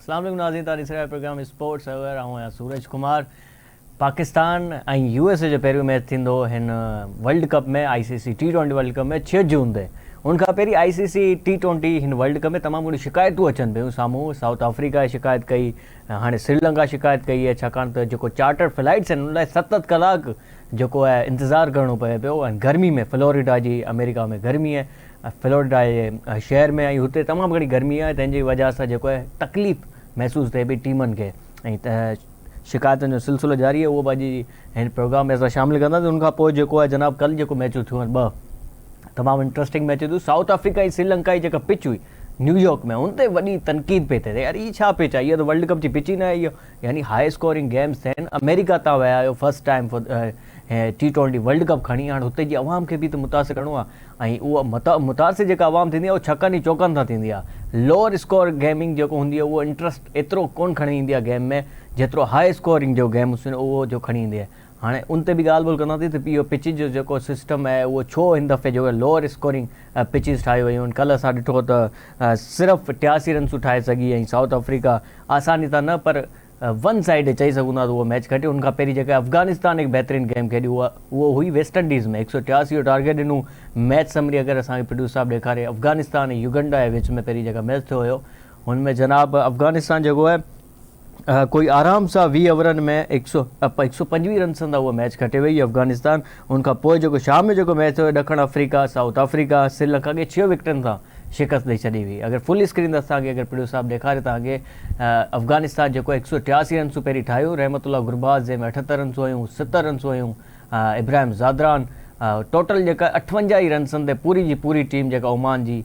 अस्सलाम वालेकुम नाज़रीन, तारीख़ प्रोग्राम स्पोर्ट्स अवेयर आऊं या सूरज कुमार। पाकिस्तान ऐं यूएसए जो पहिरियों मैच थींदो हिन वर्ल्ड कप में, आईसीसी टी20 वर्ल्ड कप में 6 जून ते। उनखां पहिरीं आईसीसी टी20 हिन वर्ल्ड कप में तमामु घणी शिकायतूं अचनि पियूं साम्हूं। साउथ अफ्रीका शिकायत कई, हाणे श्रीलंका शिकायत कई आहे, छाकाणि त जेको चार्टर फ्लाइट्स आहिनि उन लाइ 7 कलाक जेको आहे इंतज़ारु करिणो पए पियो। ऐं गर्मी में, फ्लोरिडा जी अमेरिका में गर्मी आहे, फ्लोरिडा जे शहर में, ऐं हुते तमामु घणी गर्मी आहे, तंहिंजी वजह सां जेको आहे तकलीफ़ महसूस थिए पई टीमनि खे। ऐं त शिकायतुनि जो सिलसिलो जारी आहे, उहो बि अॼु हिन प्रोग्राम में असां शामिलु कंदासीं। उनखां पोइ जेको आहे जनाब कल्ह जेको मैचूं थियूं आहिनि 2 तमामु इंट्रस्टिंग मैच थियूं। साउथ अफ्रीका ऐं श्रीलंका जी जेका पिच हुई न्यूयॉर्क में, उन ते वॾी तनक़ीद पई थिए, यार इहा छा पिच आहे, इहा त वर्ल्ड कप जी पिच ई न आहे, इहो यानी हाई स्कोरिंग गेम्स थियनि। अमेरिका तां विया आहियो फर्स्ट टाइम टी20 वर्ल्ड कप खणी, हाणे हुते जी आवाम खे बि त मुतासिर करिणो आहे। ऐं उहा मुतासिर जेका आवाम थींदी आहे उहा छकनि ई चौकनि सां थींदी आहे। लोअर स्कोर गेमिंग जेको हूंदी आहे उहो इंट्रस्ट एतिरो कोन खणी ईंदी आहे गेम में जेतिरो हाई स्कोरिंग जो गेम उहो जो खणी ईंदी आहे। हाणे उन ते बि ॻाल्हि ॿोल कंदासीं त इहो पिच जो जेको सिस्टम आहे उहो छो हिन दफ़े जो लोअर स्कोरिंग पिचिस ठाही वयूं आहिनि। कल्ह असां ॾिठो त सिर्फ़ु 83 रन्सूं ठाहे सघी, ऐं साउथ अफ्रीका आसानी सां न पर वन साइड चई सघूं था त उहो मैच खटियो। उनखां पहिरीं जेका अफ़गानिस्तान हिकु बहितरीनु गेम खेॾी उहो हुई वेस्ट इंडीज़ में, 183 जो टारगेट ॾिनो। मैच समरी अगरि असांखे प्रोड्यूसर साहब ॾेखारे, अफ़गानिस्तान ऐं युगंडा जे विच में पहिरीं जेका मैच थियो हुयो हुनमें जनाब अफ़गानिस्तान जेको आहे कोई आराम सां 20 ओवरनि में 125 रन्सनि सां उहा मैच खटे वई अफ़गानिस्तान। उनखां पोइ जेको शाम में जेको मैच थियो ॾखण अफ्रीका, साउथ अफ्रीका श्रीलंका खे 6 विकेटनि सां शिकस्त ॾेई छॾी हुई। अगरि फुल स्क्रीन ते असांखे अगरि प्रोड्यूसर साहब ॾेखारे तव्हांखे, अफ़गानिस्तान जेको 183 रन्सूं पहिरीं ठाहियूं, रहमतुल्लाह गुरबाज़ जंहिंमें 78 रन्सूं हुयूं, 70 रन्सूं हुयूं, इब्राहिम ज़ादरान, टोटल जेका 58 रन्सनि ते पूरी जी पूरी टीम जेका ओमान जी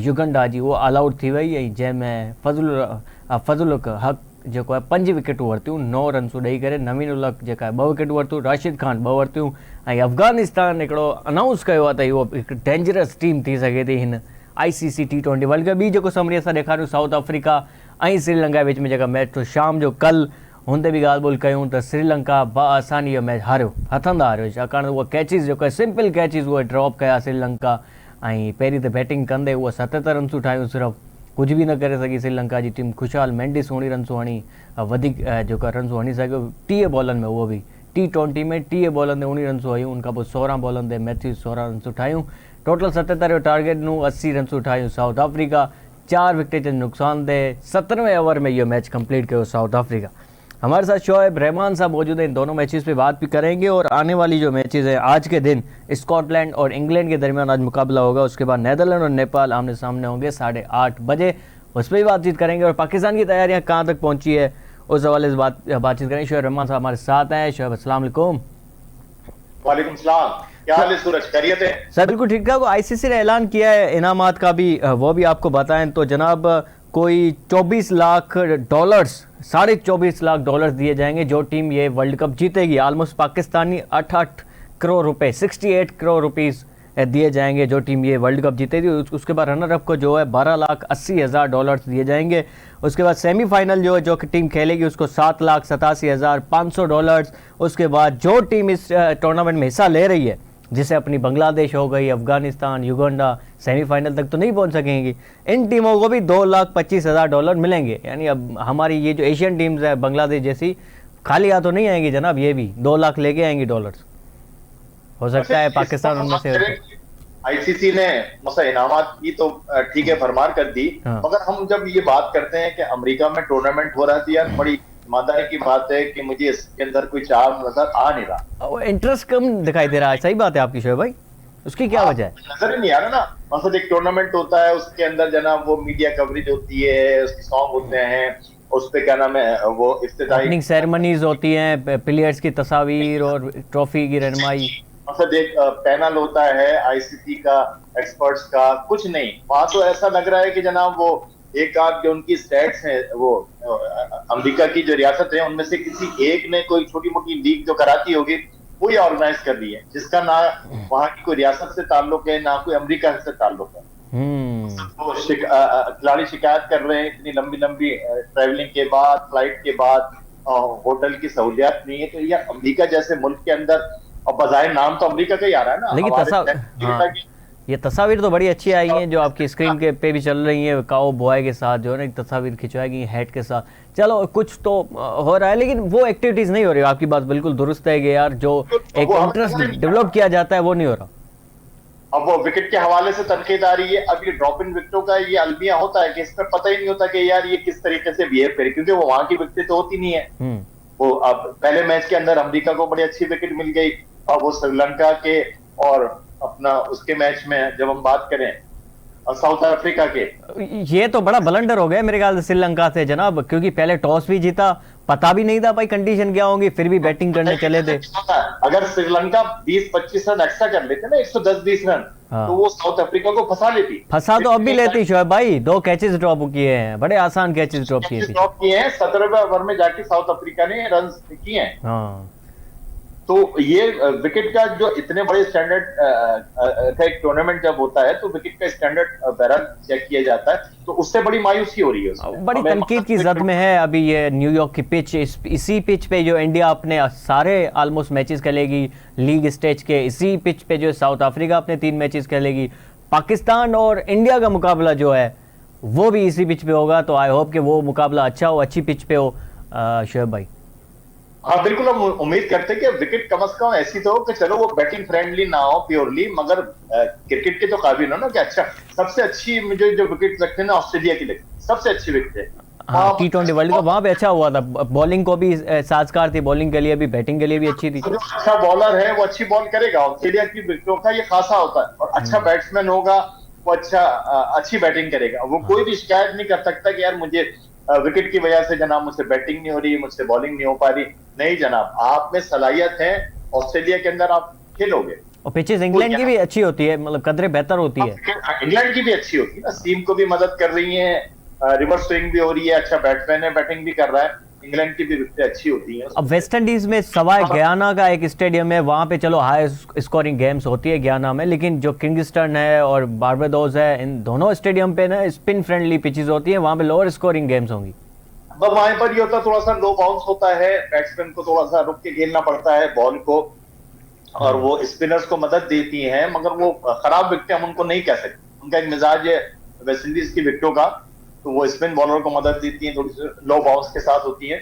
युगंडा जी उहा ऑल आउट थी वई। ऐं जंहिंमें फज़ुल हक़ जेको आहे 5 विकेटूं वरितियूं, 9 रन्सूं ॾेई करे। नवीन उल हक़ जेका आहे 2 विकेटूं वरितियूं, राशिद ख़ान 2 वरितियूं। ऐं अफ़गानिस्तान हिकिड़ो अनाउंस कयो आहे त इहो हिकु डेंजरस टीम थी सघे थी हिन आईसीसी टी20 वर्ल्ड कप। ॿी जेको समरी असां ॾेखारियूं साउथ अफ्रीका ऐं श्रीलंका जे विच में जेका मैच थियो शाम जो कल्ह, हुन ते बि ॻाल्हि ॿोल कयूं त श्रीलंका बाआसानी इहो मैच हारियो, हथनि सां हारियो, छाकाणि उहा कैचिस जेको आहे सिंपल कैचिस उहे ड्रॉप कया श्रीलंका। ऐं पहिरीं त बैटिंग कंदे उहा 77 रन्सूं ठाहियूं, सिर्फ़ु कुझु बि न करे सघी श्रीलंका जी टीम। खुशहाल मेंडिस 19 रन्सूं हणी, वधीक जेका रन्सूं हणी सघियो 30 बॉलनि में, उहो बि टी20 में 30 बॉलनि ते 19 रन्सूं हयूं। उनखां पोइ 16 बॉलनि ते मैथ्यूज़ 16 रन्सूं ठाहियूं। टोटल 77 जो टारगेट ॾिनो, 80 रन्सूं ठाहियूं साउथ अफ्रीका, 4 विकेट जे नुक़सान ते 17वें ओवर में इहो मैच कंप्लीट कयो साउथ अफ्रीका। हमारे साथ शोएब रहमान साहब मौजूद हैं, इन दोनों मैचेस पे बात भी करेंगे। और आने वाली जो मैचेस हैं आज के दिन स्कॉटलैंड और इंग्लैंड के दरमियान आज मुकाबला होगा, उसके बाद नेदरलैंड और नेपाल आमने सामने होंगे 8:30 बजे, उस पर भी बातचीत करेंगे। और पाकिस्तान की तैयारियां कहाँ तक पहुंची है उस हवाले से बातचीत करेंगे। शोएब रहमान साहब हमारे साथ हैं। शोएब अस्सलाम वालेकुम। वालेकुम सलाम, क्या हाल है सूरज, खैरियत है? सर बिल्कुल ठीक ठाक। आईसीसी ने ऐलान किया है इनामात का भी, वो भी आपको बताएं तो जनाब कोई 24 लाख डॉलर्स, $24.5 दिए जाएंगे जो टीम ये वर्ल्ड कप जीतेगी। ऑलमोस्ट पाकिस्तानी 8 करोड़ रुपए, 68 करोड़ रुपीज़ दिए जाएंगे जो टीम ये वर्ल्ड कप जीतेगी। उसके बाद रनर अप को जो है $12,80,000 दिए जाएंगे। उसके बाद सेमीफाइनल जो टीम खेलेगी उसको $7,87,500। उसके बाद जो टीम इस टूर्नामेंट में हिस्सा ले रही है, जिसे अपनी बांग्लादेश हो गई, अफगानिस्तान, युगांडा, सेमीफाइनल तक तो नहीं पहुंच सकेंगी, इन टीमों को भी $2,25,000 मिलेंगे। यानी अब हमारी ये जो एशियन टीम्स है बांग्लादेश जैसी खाली हाथों नहीं आएंगी जनाब, ये भी 2 लाख लेके आएंगी डॉलर्स। हो सकता है पाकिस्तान उनमें से। आईसीसी ने मसला इनामात की तो ठीक है फरमार कर दी, मगर हम जब ये बात करते हैं कि अमेरिका में टूर्नामेंट हो रहा है, यार बड़ी ईमानदारी की बात है कि मुझे इसके अंदर कोई चार नजर आ नहीं रहा, इंटरेस्ट कम दिखाई दे रहा है। सही बात है आपकी शोएब भाई, उसकी क्या वजह है? नजर ही नहीं आ रहा ना। मतलब एक टूर्नामेंट होता है, उसके अंदर जनाब वो मीडिया कवरेज होती है, उसके सॉन्ग होते हैं, उस पे क्या नाम है वो इफ्तिताही सेरेमनीज होती हैं, प्लेयर्स की तस्वीर और ट्रॉफी की रहनुमाई, मतलब एक पैनल होता है आईसीसी का, एक्सपर्ट्स का, कुछ नहीं। वहां तो ऐसा लग रहा है कि जनाब वो एक आध जो उनकी स्टेट्स हैं, वो अमेरिका की जो रियासत है उनमें से किसी एक ने कोई छोटी मोटी लीग जो कराती होगी वो ही ऑर्गेनाइज कर दी है, जिसका ना वहां की कोई रियासत से ताल्लुक है ना कोई अमेरिका से ताल्लुक है। वो खिलाड़ी शिकायत कर रहे हैं इतनी लंबी लंबी ट्रैवलिंग के बाद, फ्लाइट के बाद, होटल की सहूलियात नहीं है। तो यार अमेरिका जैसे मुल्क के अंदर, और बजाय नाम तो अमेरिका का ही आ रहा है ना, लेकिन ये तस्वीर तो बड़ी अच्छी आई हैं जो आपकी स्क्रीन के पे भी चल रही हैं, काओ बॉय के साथ जो है ना एक तस्वीर खिंचवाई गई हेड के साथ। चलो कुछ तो हो रहा है, लेकिन वो एक्टिविटीज नहीं हो रही। आपकी बात बिल्कुल दुरुस्त है कि यार जो एक इंटरेस्ट डेवलप किया जाता है वो नहीं हो रहा। अब वो विकेट के हवाले से तनकीद आ रही है। अब ये ड्रॉप इन विकेटों का ये अलमिया होता है कि इसमें पता ही नहीं होता कि यार ये किस तरीके से बिहेव करे, क्योंकि वो वहां की विकेट तो होती नहीं है। वो अब पहले मैच के अंदर अमेरिका को बड़ी अच्छी विकेट मिल गई, अब वो श्रीलंका के और अपना उसके मैच में जब हम बात करें साउथ अफ्रीका के, ये तो बड़ा ब्लंडर हो गया मेरे ख्याल से श्रीलंका से जनाब, क्योंकि पहले टॉस भी जीता, पता भी नहीं था भाई कंडीशन क्या होंगी, फिर भी बैटिंग करने चले थे। अगर श्रीलंका 20-25 रन एक्स्ट्रा कर लेते ना, 110-20 रन, तो वो साउथ अफ्रीका को फंसा लेती। फंसा तो अब भी लेती शोएब भाई, 2 कैचेस ड्रॉप किए हैं, बड़े आसान कैचेस ड्रॉप किए हैं। 17वें ओवर में जाके साउथ अफ्रीका ने रन किए हैं। हाँ, तो ये विकेट का जो इतने बड़े स्टैंडर्ड का एक टूर्नामेंट जब होता है तो विकेट का स्टैंडर्ड बहरहाल चेक किया जाता है, तो उससे बड़ी मायूसी हो रही है उसमें। बड़ी तनकीद की जद में है अभी ये न्यूयॉर्क की पिच। इसी पिच पे जो इंडिया अपने सारे ऑलमोस्ट मैचेस खेलेगी लीग स्टेज के, इसी पिच पे जो साउथ अफ्रीका अपने 3 मैचेस खेलेगी। पाकिस्तान और इंडिया का मुकाबला जो है वो भी इसी पिच पे होगा, तो आई होप कि वो मुकाबला अच्छा हो, अच्छी पिच पे हो शोएब भाई। हाँ बिल्कुल, हम उम्मीद करते हैं कि विकेट कम से कम ऐसी तो हो कि चलो वो बैटिंग फ्रेंडली ना हो प्योरली, मगर क्रिकेट के तो काबिल हो ना कि अच्छा सबसे अच्छी मुझे जो विकेट लगते हैं ना ऑस्ट्रेलिया की लगती है, सबसे अच्छी विकेट है। हाँ, T20 वर्ल्ड कप वहां पे अच्छा हुआ था, बॉलिंग को भी साजगार थी, बॉलिंग के लिए भी बैटिंग के लिए भी अच्छी थी। जो अच्छा बॉलर है वो अच्छी बॉल करेगा, ऑस्ट्रेलिया की विकेटों का ये खासा होता है, और अच्छा बैट्समैन होगा वो अच्छी बैटिंग करेगा। वो कोई भी शिकायत नहीं कर सकता कि यार मुझे विकेट की वजह से जनाब मुझसे बैटिंग नहीं हो रही, मुझसे बॉलिंग नहीं हो पा रही। नहीं जनाब, आप में सलाहियत है, ऑस्ट्रेलिया के अंदर आप खेलोगे। और पिचेस इंग्लैंड की भी अच्छी होती है, मतलब कदरें बेहतर होती है। इंग्लैंड की भी अच्छी होती है ना, टीम को भी मदद कर रही है, रिवर्स स्विंग भी हो रही है, अच्छा बैट्समैन है, बैटिंग भी कर रहा है। इंग्लैंड की भी विकेटें अच्छी होती हैं। अब वेस्ट इंडीज में सवाए गयाना का एक स्टेडियम है, वहां पे चलो हाई स्कोरिंग गेम्स होती है गयाना में, लेकिन जो किंगस्टन है और बारबाडोस है, इन दोनों स्टेडियम पे ना स्पिन फ्रेंडली पिचेस होती है, वहां पे लोअर स्कोरिंग गेम्स होंगी। अब वहां पर ये होता है थोड़ा सा लो बाउंस होता है, बैट्समैन को थोड़ा सा रुक के खेलना पड़ता है बॉल को, और वो स्पिनर्स को मदद देती हैं, मगर वो खराब विकेट हम उनको नहीं कह सकते। उनका एक मिजाज है वेस्ट इंडीज की विकेटों का, तो वो स्पिन बॉलर को मदद देती हैं, थोड़ी सी लो बाउंस के साथ होती है।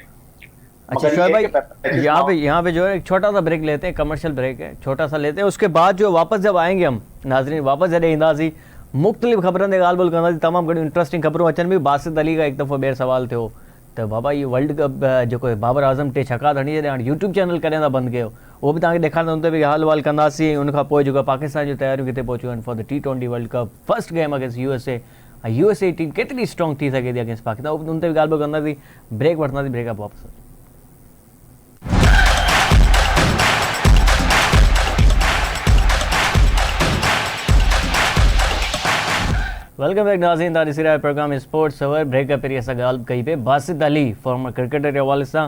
अच्छा शोएब भाई, यहाँ पे जो है एक छोटा सा ब्रेक लेते हैं, कमर्शियल ब्रेक है, छोटा सा लेते हैं, उसके बाद जो वापस जब आएंगे हम नाजरीन वापस जॾहिं ईंदासीं मुख़्तलिफ़ ख़बरनि ते ॻाल्हि ॿोल कंदासीं, तमामु घणियूं इंट्रस्टिंग ख़बरूं अचनि पियूं। बासित अली का एक दफ़ो ॿेर सवाल थियो त बाबा ये वर्ल्ड कप जेको बाबर आज़म टे छक्का हणी छॾिया, हाणे यूट्यूब चैनल कॾहिं था बंदि कयो, उहो बि तव्हांखे ॾेखारींदा, उन ते बि हाल वाल कंदासीं। उनखां पोइ जेको पाकिस्तान जूं तयारियूं किथे पहुचियूं आहिनि for the T20 world cup first game against USA, ऐं USA टीम केतिरी स्ट्रॉन्ग थी सघे थी अगेंस्ट पाकिस्तान, उन ते बि ॻाल्हि ॿोल कंदासीं। ब्रेक वठंदासीं, ब्रेक खां वापसि। वेलकम बैक नाज़रीन, तव्हां ॾिसी रहिया प्रोग्राम स्पोर्ट्स अवर। ब्रेक खां पहिरीं असां ॻाल्हि कई पे बासित अली फॉर्मर क्रिकेटर जे हवाले सां।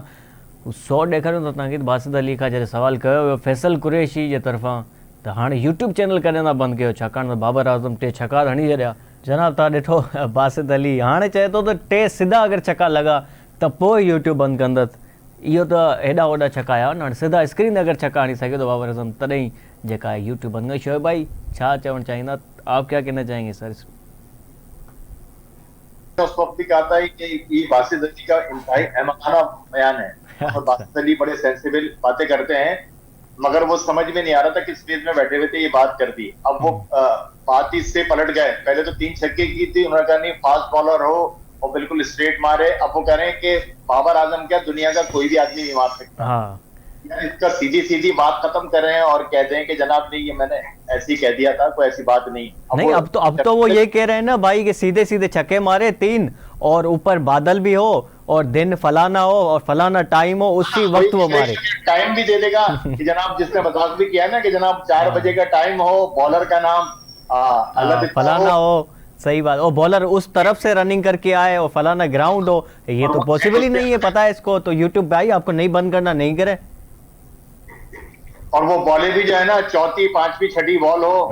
100 ॾेखारियूं त तव्हांखे बासित अली खां जॾहिं सवाल कयो वियो फैसल कुरैशी जे तरफ़ां त हाणे यूट्यूब चैनल कॾहिं था बंदि कयो, छाकाणि त बाबर आज़म टे छक्का हणी छॾिया। जनाब तव्हां ॾिठो बासित अली हाणे चए थो त 3 सिधा अगरि छक्का लॻा त पोइ यूट्यूब बंदि कंदसि। इहो त हेॾा होॾा छक्का आया, हाणे सिधा स्क्रीन ते अगरि छक्का हणी सघे थो बाबर आज़म, तॾहिं जेका आहे यूट्यूब बंदि कई। शोएब भाई छा चवणु चाहींदा, आप क्या कहना चाहेंगे सर? उस वक्त भी कहा था कि ये बासित अली का इंतहाई अहमकाना बयान है, और बासित अली बड़े सेंसिबल बातें करते हैं, मगर वो समझ में नहीं आ रहा था किस स्टेज में बैठे हुए थे ये बात कर दी। अब वो बात इससे पलट गए, पहले तो 3 छक्के की थी, उन्होंने कहा नहीं फास्ट बॉलर हो और बिल्कुल स्ट्रेट मारे। अब वो कह रहे हैं कि बाबर आजम क्या दुनिया का कोई भी आदमी नहीं मार सकता। हाँ, इसका सीधी बात खत्म कर रहे हैं और कहते हैं कि जनाब नहीं ये मैंने ऐसे ही कह दिया था, कोई ऐसी बात नहीं। अब तो वो ये कह रहे हैं ना भाई कि सीधे सीधे छक्के मारे 3 और ऊपर बादल भी हो और दिन फलाना हो और फलाना टाइम हो, उसी वक्त वो मारे। टाइम भी दे देगा कि जनाब जिसने मजाक भी किया ना कि जनाब 4 बजे का टाइम हो, बॉलर का नाम फलाना हो, सही बात। और बॉलर उस तरफ से रनिंग करके आए और फलाना ग्राउंड हो, ये तो पॉसिबल ही नहीं है, पता है इसको। तो यूट्यूब भाई आपको नहीं बंद करना, नहीं करे। और वो बॉलें भी जो है ना 4वीं 5वीं 6वीं बॉल हो,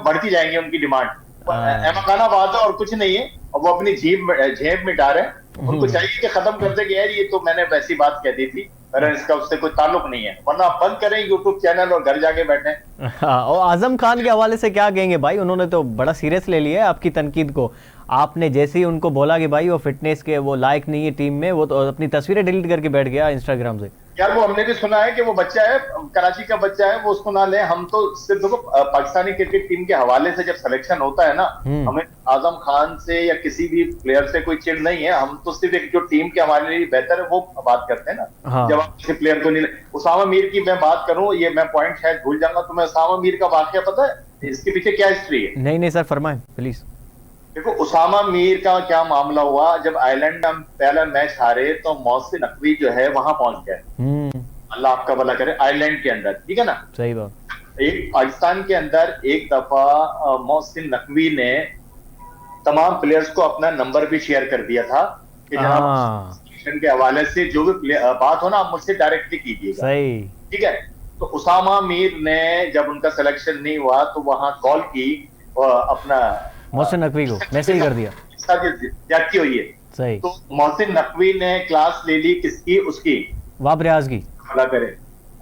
बढ़ती जाएंगी उनकी डिमांड। अहमकाना बात है और कुछ नहीं है, और वो अपनी झेप मिटा रहे हैं। उनको चाहिए कि खत्म कर दे कि यार ये तो मैंने वैसी बात कह दी थी, मेरा इसका उससे कोई ताल्लुक नहीं है, वरना बंद करें यूट्यूब चैनल और घर जाके बैठे। हाँ, और आजम खान के हवाले से क्या कहेंगे भाई? उन्होंने तो बड़ा सीरियस ले लिया है आपकी तनकीद को। आपने जैसे ही उनको बोला कि भाई वो फिटनेस के वो लायक नहीं है टीम में, वो तो अपनी तस्वीरें डिलीट करके बैठ गया इंस्टाग्राम से। यार वो हमने भी सुना है कि वो बच्चा है, कराची का बच्चा है, वो उसको ना ले। हम तो सिर्फ देखो पाकिस्तानी क्रिकेट टीम के हवाले से जब सिलेक्शन होता है ना, हमें आजम खान से या किसी भी प्लेयर से कोई चिढ़ नहीं है। हम तो सिर्फ एक जो टीम के हमारे लिए बेहतर है वो बात करते हैं ना। हाँ। जब आप किसी प्लेयर को नहीं, उसामा मीर की मैं बात करूं, ये मैं पॉइंट शायद भूल जाऊंगा, तुम्हें उसामा मीर का वाकया पता है? इसके पीछे क्या हिस्ट्री है? नहीं सर, फरमाएं प्लीज। देखो उसामा मीर का क्या मामला हुआ, जब आयरलैंड में पहला मैच हारे तो मोहसिन नकवी जो है वहां पहुंच गए। अल्लाह आपका भला करे, आयरलैंड के अंदर, ठीक है ना। सही बात। एक पाकिस्तान के अंदर एक दफा मोहसिन नकवी ने तमाम प्लेयर्स को अपना नंबर भी शेयर कर दिया था कि जनाब सिलेक्शन के हवाले से जो भी बात हो ना आप मुझसे डायरेक्टली कीजिएगा। सही, ठीक है। तो उसामा मीर ने जब उनका सिलेक्शन नहीं हुआ तो वहां कॉल की अपना मोहसिन नकवी को मैसेज कर दिया, जाती हुई है। सही। तो मोहसिन नकवी ने क्लास ले ली किसकी? उसकी वहाब रियाज की, भला करे,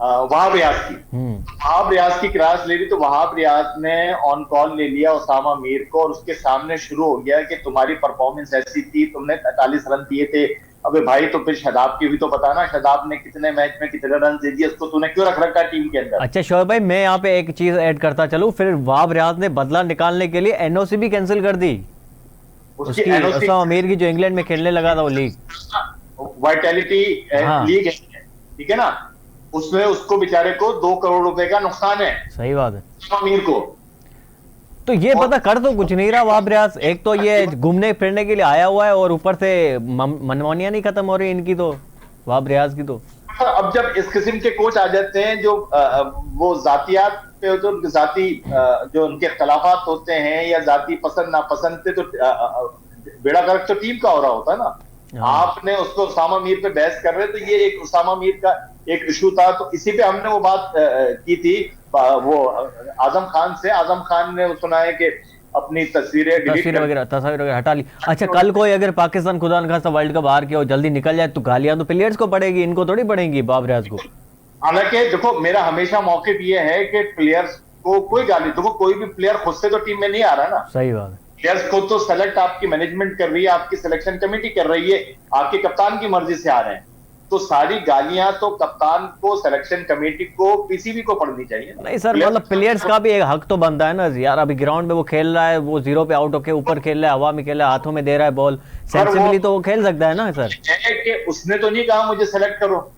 वहाब रियाज की। वहाब रियाज की क्लास ले ली तो वहाब रियाज ने ऑन कॉल ले लिया उसामा मीर को और उसके सामने शुरू हो गया कि तुम्हारी परफॉर्मेंस ऐसी थी, तुमने 43 रन दिए थे। अबे भाई तो फिर शदाब की भी तो बता ना, शदाब ने कितने मैच में कितने रन दे दिए, उसको तूने क्यों रख रखा है टीम के अंदर? अच्छा शोएब भाई, मैं यहाँ पे एक चीज ऐड करता चलूं, फिर वहाब रियाज ने बदला निकालने के लिए एनओसी भी कैंसिल कर दी उसकी, उसामा मीर की, जो इंग्लैंड में खेलने लगा था वो लीग, वाइटैलिटी लीग है, ठीक है ना। उसमें उसको बेचारे को 2 करोड़ रुपए का नुकसान है। सही बात है। उसामा मीर को तो ये पता कर तो कुछ नहीं रहा वहाब रियाज। एक तो ये घूमने फिरने के लिए आया हुआ है और ऊपर से मनमानियां नहीं खत्म हो रही इनकी, तो वहाब रियाज की तो। अब जब इस किस्म के कोच आ जाते हैं जो वो जातियात पे, जो जाति जो उनके खिलाफात होते हैं या जाति पसंद नापसंद पे, तो बेड़ा गर्क तो टीम का हो रहा होता है ना। आपने उसको उसामा मीर पे बहस कर रहे, तो ये एक उसामा मीर का एक इशू था, तो इसी पे हमने वो बात की थी वो आजम खान से। आजम खान ने सुना है कि अपनी तस्वीरें वगैरह हटा ली। अच्छा, कल कोई अगर पाकिस्तान खुदा न खास्ता वर्ल्ड कप हार के और जल्दी निकल जाए तो गालियां तो प्लेयर्स को पड़ेगी, इनको थोड़ी पड़ेंगी वहाब रियाज को। हालांकि देखो मेरा हमेशा मौक़िफ़ ये है कि प्लेयर्स को कोई गाली, देखो कोई भी प्लेयर खुद से तो टीम में नहीं आ रहा ना। सही बात है। प्लेयर्स को तो सेलेक्ट आपकी मैनेजमेंट कर रही है, आपकी सिलेक्शन कमेटी कर रही है, आपके कप्तान की मर्जी से आ रहे हैं, तो सारी गालियां तो कप्तान को, सिलेक्शन कमेटी को, पीसीबी को पड़नी चाहिए। नहीं सर, मतलब प्लेयर्स का भी एक हक तो बनता है ना यार। अभी ग्राउंड में वो खेल रहा है, वो 0 पे आउट होके ऊपर खेल रहा है, हवा में खेल रहा है, हाथों में दे रहा है बॉल, सेंसिबली तो वो खेल सकता है ना सर। कि उसने तो नहीं कहा मुझे सेलेक्ट करो,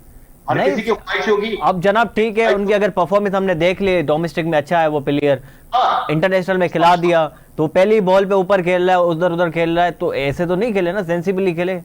हर किसी की ख्वाहिश होगी। अब जनाब ठीक है, उनकी अगर परफॉर्मेंस हमने देख ली, डोमेस्टिक में अच्छा है वो प्लेयर, इंटरनेशनल में खिला दिया, तो पहली बॉल पे ऊपर खेल रहा है, उधर उधर खेल रहा है, तो ऐसे तो नहीं खेले ना, सेंसिबली खेले।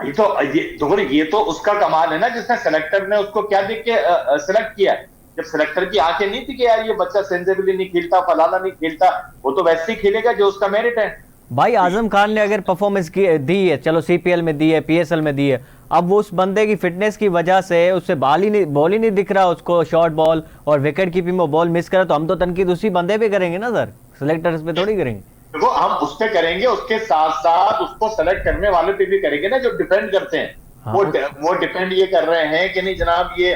ये तो उसका कमाल है ना, जिसने सेलेक्टर ने उसको क्या देख के सेलेक्ट किया। जब सेलेक्टर की आंखें नहीं थी कि यार ये बच्चा सेंसिबली नहीं खेलता, फलाना नहीं खेलता, वो तो वैसे ही खेलेगा जो उसका मेरिट है। भाई आजम खान ने अगर परफॉर्मेंस दी है, चलो सीपीएल में दी है, पीएसएल में दी है, अब वो उस बंदे की फिटनेस की वजह से उससे बॉल ही नहीं दिख रहा उसको, शॉर्ट बॉल और विकेट कीपिंग में बॉल मिस करे, तो हम तो तनकीद उसी बंदे पे करेंगे ना सर, सिलेक्टर्स पे थोड़ी करेंगे। देखो हम उस पे करेंगे, उसके साथ साथ उसको सेलेक्ट करने वाले पे भी करेंगे ना, जो डिफेंड करते हैं। हाँ, वो डिफेंड ये कर रहे हैं कि नहीं जनाब ये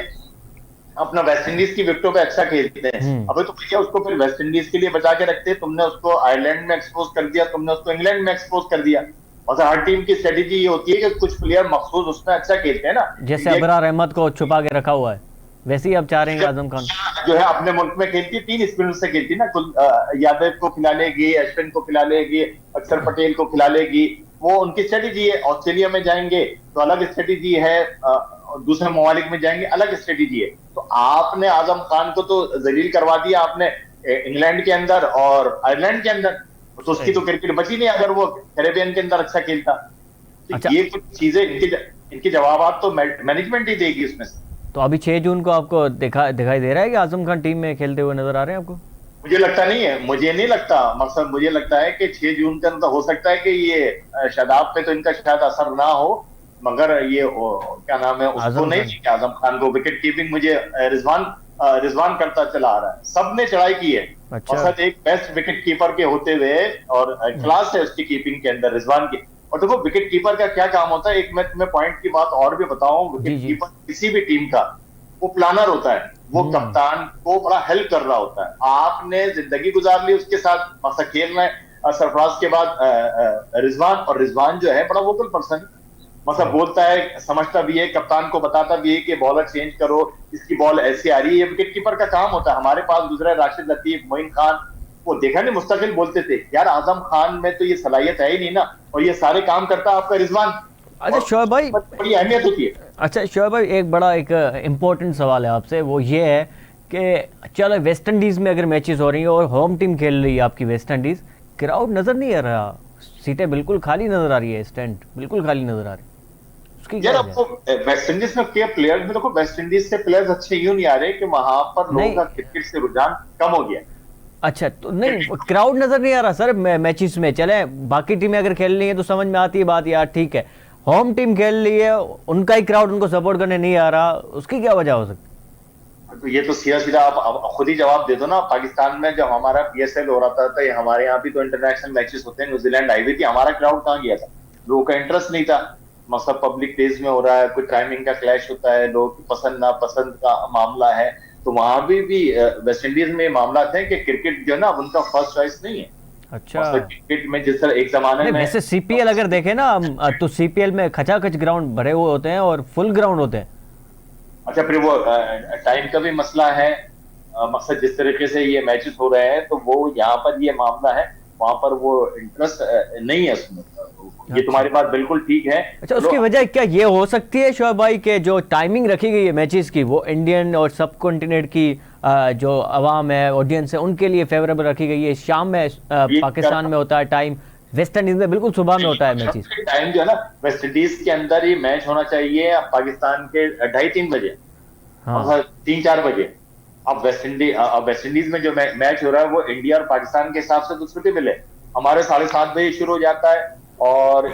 अपना वेस्ट इंडीज की विकेटों पे अच्छा खेलते हैं। अबे तो भैया उसको फिर वेस्ट इंडीज के लिए बचा के रखते, तुमने उसको आयरलैंड में एक्सपोज कर दिया, तुमने उसको इंग्लैंड में एक्सपोज कर दिया। और हर टीम की स्ट्रेटेजी ये होती है कि कुछ प्लेयर मखसूस उसमें अच्छा खेलते हैं ना, जैसे अबरार अहमद को छुपा के रखा हुआ है, वैसे ही अब चाह रहे हैं आजम खान जो है अपने मुल्क में खेलती, 3 स्पिनर से खेलती ना, यादव को खिला लेगी, अश्विन को खिला लेगी, अक्षर पटेल को खिला लेगी, वो उनकी स्ट्रेटेजी है। ऑस्ट्रेलिया में जाएंगे तो अलग स्ट्रेटेजी है, दूसरे ममालिक में जाएंगे अलग स्ट्रेटेजी है। तो आपने आजम खान को तो जलील करवा दिया आपने इंग्लैंड के अंदर और आयरलैंड के अंदर, तो उसकी तो क्रिकेट बची नहीं अगर वो कैरेबियन के अंदर अच्छा खेलता। तो अच्छा, ये कुछ चीजें इनके जवाब तो मैनेजमेंट ही देगी इसमें से। तो अभी 6 जून को आपको दिखाई दे रहा है कि आजम खान टीम में खेलते हुए नजर आ रहे हैं आपको? मुझे लगता नहीं है, मुझे नहीं लगता। मकसद मुझे लगता है कि 6 जून का तो हो सकता है कि ये शादाब पे तो इनका शायद असर ना हो, मगर ये क्या नाम है उसको नहीं कि आजम खान को विकेट कीपिंग मुझे रिजवान करता चला आ रहा है। सबने चढ़ाई की है। अच्छा। एक बेस्ट विकेट कीपर के होते हुए और क्लास है उसकी कीपिंग के अंदर रिजवान की, और देखो विकेट कीपर का क्या काम होता है, एक मैं तुम्हें पॉइंट की बात और भी बताऊं, जी विकेट जी। कीपर किसी भी टीम का वो प्लानर होता है, वो कप्तान को बड़ा हेल्प कर रहा होता है। आपने जिंदगी गुजार ली उसके साथ, मतलब खेल में सरफराज के बाद रिजवान, और रिजवान जो है बड़ा वोकल पर्सन, मतलब बोलता है, समझता भी है, कप्तान को बताता भी है कि बॉलर चेंज करो, इसकी बॉल ऐसी आ रही है। ये विकेट कीपर का काम होता है। हमारे पास गुजरा राशिद लतीफ, मोइन खान, वो देखा नहीं मुस्तकिल बोलते थे यार आजम खान में तो ये सलाहियत है ही नहीं ना, और ये सारे काम करता है आपका रिजवान। अच्छा शोएब भाई, बड़ी अहमियत होती है। अच्छा शोएब भाई, एक बड़ा एक इम्पोर्टेंट सवाल है आपसे, वो ये है कि चलो वेस्ट इंडीज़ में अगर मैचेस हो रही हैं और होम टीम खेल रही है आपकी वेस्ट इंडीज़, क्राउड नज़र नहीं आ रहा, सीटें बिल्कुल खाली नज़र आ रही है, स्टैंड बिल्कुल खाली नज़र आ रही है, उसकी क्या यार वजह है? आपको वेस्ट इंडीज में के प्लेयर्स में देखो, वेस्ट इंडीज से प्लेयर्स अच्छे यूं नहीं आ रहे कि वहां पर लोगों नहीं। का क्रिकेट से रुझान कम हो गया। अच्छा तो नहीं, क्राउड नज़र नहीं आ रहा सर मैचेस में। चले बाकी टीमें अगर खेल रही हैं तो समझ में आती है बात, यार ठीक है, होम टीम खेल रही है, उनका ही क्राउड उनको सपोर्ट करने नहीं आ रहा, उसकी क्या वजह हो सकती है? तो ये तो सीधा सीधा आप खुद ही जवाब दे दो ना। पाकिस्तान में जब हमारा पीएसएल हो रहा था तो ये हमारे यहाँ भी तो इंटरनेशनल मैचेस होते हैं, न्यूजीलैंड आई हुई थी, हमारा क्राउड कहाँ गया था? लोगों का इंटरेस्ट नहीं था। मतलब पब्लिक प्लेस में हो रहा है, कोई टाइमिंग का क्लैश होता है, लोगों की पसंद नापसंद का मामला है, तो वहां भी वेस्ट इंडीज में मामला थे कि क्रिकेट जो है ना उनका फर्स्ट चॉइस नहीं है। अच्छा मतलब क्रिकेट में जिस तरह एक जमाने नहीं, में, वैसे सीपीएल अगर देखें ना हम, तो सीपीएल में खचाखच ग्राउंड भरे हुए होते हैं और फुल ग्राउंड होते हैं। अच्छा फिर वो टाइम का भी मसला है। मकसद जिस तरीके से ये मैचेस हो रहे हैं तो वो यहाँ पर ये मामला है, वहां पर वो इंटरेस्ट नहीं है उसमें। ये तुम्हारी बात बिल्कुल ठीक है। अच्छा उसकी वजह क्या ये हो सकती है शोएब भाई के जो टाइमिंग रखी गई है मैचेस की, वो इंडियन और सब कॉन्टिनेंट की जो अवाम है, ऑडियंस है, उनके लिए फेवरेबल रखी गई है? शाम में पाकिस्तान में होता है टाइम, वेस्ट इंडीज में बिल्कुल सुबह में होता है मैचेस। टाइम जो है ना वेस्ट इंडीज के अंदर ही मैच होना चाहिए, पाकिस्तान के 2:30-3 बजे, हाँ 3-4 बजे। अब वेस्ट इंडीज में जो मैच हो रहा है वो इंडिया और पाकिस्तान के हिसाब से तो छुट्टी मिले, हमारे 7:30 बजे शुरू हो जाता है, और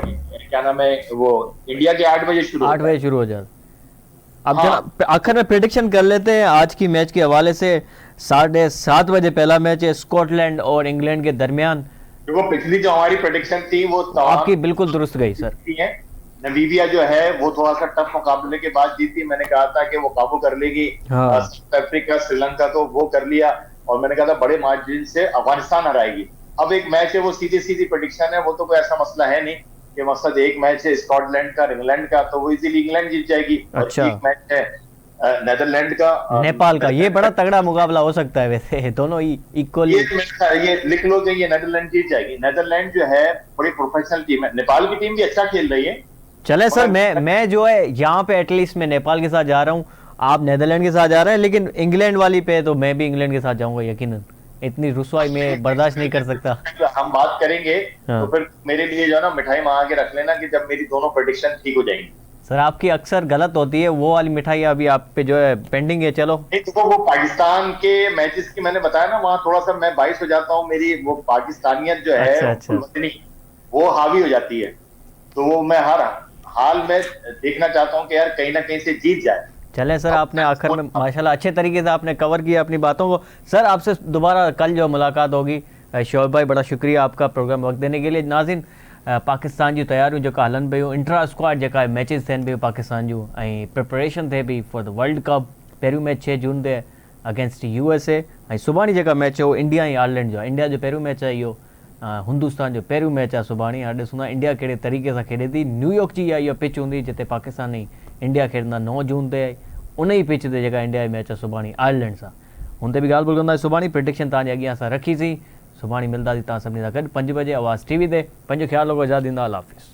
क्या नाम है वो इंडिया के 8 बजे शुरू 8 बजे शुरू हो जाता है। अब हाँ। जनाब आखिर में प्रेडिक्शन कर लेते हैं आज की मैच के हवाले से। 7:30 बजे पहला मैच है स्कॉटलैंड और इंग्लैंड के दरमियान। देखो पिछली जो हमारी प्रेडिक्शन थी वो आपकी बिल्कुल दुरुस्त गई सर। है। नमीबिया जो है वो थोड़ा सा टफ मुकाबले के बाद जीती, मैंने कहा था कि वो काबू कर लेगी हाँ। साउथ अफ्रीका श्रीलंका को, वो कर लिया, और मैंने कहा था बड़े मार्जिन से अफगानिस्तान हराएगी। अब एक मैच है वो सीधी सीधी प्रेडिक्शन है, वो तो कोई ऐसा मसला है नहीं कि मकसद एक मैच है स्कॉटलैंड का इंग्लैंड का तो वो इजीली इंग्लैंड जीत जाएगी, अच्छा। और एक मैच है नेदरलैंड का नेपाल का, ये बड़ा तगड़ा मुकाबला हो सकता है वैसे, दोनों इक्वली। ये लिख लो कि ये नेदरलैंड जीत जाएगी। नेदरलैंड जो है बड़ी प्रोफेशनल टीम है, नेपाल की टीम भी अच्छा खेल रही है। चले सर, मैं जो है यहाँ पे एटलीस्ट मैं नेपाल के साथ जा रहा हूँ, आप नेदरलैंड के साथ जा रहे हैं, लेकिन इंग्लैंड वाली पे तो मैं भी इंग्लैंड के साथ जाऊंगा यकीनन। इतनी रुसवाई में बर्दाश्त नहीं कर सकता। हम बात करेंगे हाँ। तो फिर मेरे लिए जो है ना मिठाई मंगा के रख लेना कि जब मेरी दोनों प्रेडिक्शन ठीक हो जाएंगी। सर आपकी अक्सर गलत होती है, वो वाली मिठाई अभी आप पे जो है पेंडिंग है। चलो देखो वो पाकिस्तान के मैचेस की मैंने बताया ना, वहां थोड़ा सा मैं बाइस हो जाता हूँ, मेरी वो पाकिस्तानियत जो है अच्छा। वो हावी हो जाती है, तो वो मैं हर हाल में देखना चाहता हूँ कि यार कहीं ना कहीं से जीत जाए। चलें सर, आपने आखिर में माशाल्लाह अच्छे तरीके से आपने कवर किया अपनी बातों को। सर आपसे दोबारा कल जो मुलाकात होगी। शोएब भाई बड़ा शुक्रिया आपका प्रोग्राम वक्त देने के लिए। नाज़रीन पाकिस्तान जी तैयार जो हलन पियो, इंट्रा स्क्वाड जो मैचेस थियनि पियो पाकिस्तान जूं, प्रिपरेशन थे भी फॉर द वर्ल्ड कप। पहिरियों मैच 6 जून ते अगेंस्ट USA, सुभाणे जो मैच है वो इंडिया ऐं आयरलैंड जो। इंडिया जो पहिरियों मैच है इहो, हिंदुस्तान जो पहिरियों मैच आहे सुभाणे। हाणे ॾिसूं था इंडिया कहिड़े तरीक़े सां खेॾे थी। न्यूयॉर्क जी इहा पिच हूंदी जिते पाकिस्तान ऐं इंडिया खेॾंदा 9 जून ते। उन ई पिच ते जेका इंडिया जी मैच आहे सुभाणे आयरलैंड सां, हुन ते बि ॻाल्हि ॿोल कंदासीं। सुभाणे प्रिडिक्शन तव्हांजे अॻियां असां रखीसीं। सुभाणे मिलंदासीं तव्हां सभिनी सां गॾु 5 बजे आवाज़ TV ते। पंहिंजो ख़्यालु रखो, आज़ादु ॾींदा, अल्लाह हाफ़िज़।